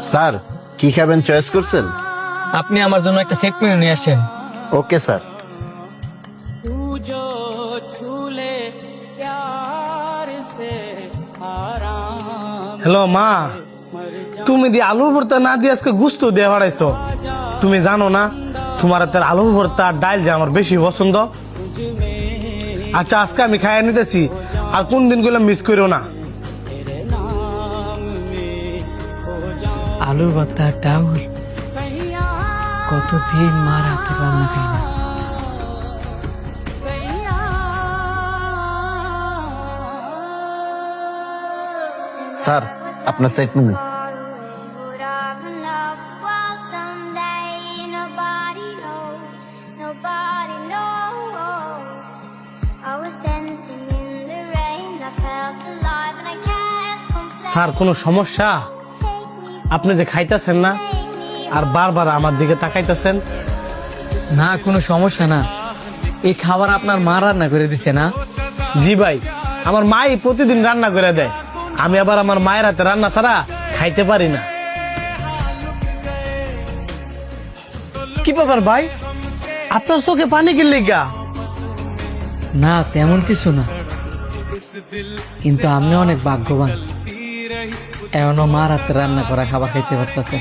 Sir কি খাবেন choice করছেন? আপনি আমার জন্য একটা সেট মেনু নিয়ে আসেন। Okay sir. হ্যালো মা, তুমি দিয়ে আলুর ভর্তা না দিয়ে আজকে গুস্ত দিয়ে বাড়াইছো। তুমি জানো না তোমার হাতের আলুর ভর্তা আর ডাল যে আমার বেশি পছন্দ। আচ্ছা আজকে আমি খাইয়ে নিতেছি, আর কোন দিন গুলো মিস করো না। আলুর ভর্তা ডাউল, কতদিন মার হাতের রান্না খাই না। স্যার আপনার সেট মেনু। স্যার কোনো সমস্যা? আপনি যে খাইতেছেন না আর বারবার আমার দিকে তাকাইতেছেন। না কোনো সমস্যা না, এই খাবার আপনার মা রান্না করে দিছে না? জি ভাই, আমার মাই প্রতিদিন রান্না করে দেয়। আমি আবার আমার মায়ের হাতে রান্না ছাড়া খাইতে পারি না। কি ব্যাপার ভাই, আপনার চোখে পানি গেলে গা? না তেমন কিছু না, কিন্তু আপনি অনেক ভাগ্যবান, এমনও মার হাতে রান্না করা খাবার খাইতে পারতেছে।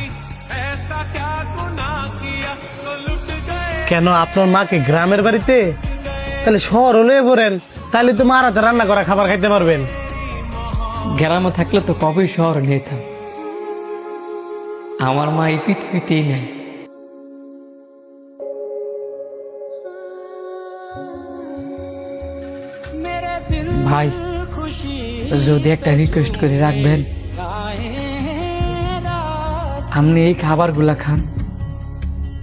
কেন আপনার মাকে গ্রামের বাড়িতে? তাহলে শহর হলে বলেন, তাহলে তো মার হাতে রান্না করা খাবার খাইতে পারবেন। গ্রামে থাকলে তো কবেই শহরে নিতাম। আমার মা এই পৃথিবীতেই নাই। ভাই যদি একটা রিকোয়েস্ট করে রাখবেন, আপনি এই খাবারগুলা খান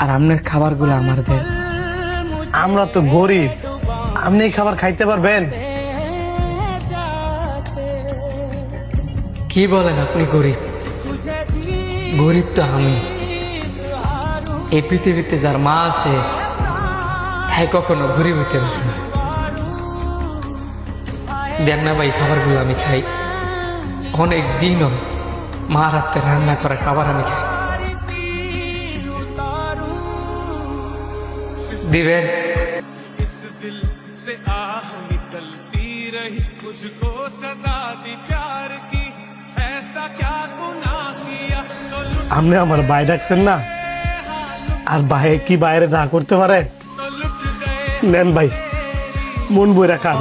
আর আপনার খাবারগুলো আমার দেন। আমরা তো গরিব, আপনি এই খাবার খাইতে পারবেন? কি বলেন আপনি গরিব? গরিব তো আমি। এই পৃথিবীতে যার মা আছে হ্যাঁ কখনো গরিব হইতে পারে না। দেন না ভাই খাবারগুলো আমি খাই। অনেক দিনও মার হাতে রান্না করা খাবার আমি খাই। দিবেন? আপনি আমার ভাই ডাকছেন না, আর ভাই কি বাইরে না করতে পারে? নেন ভাই, মন বইরা খান।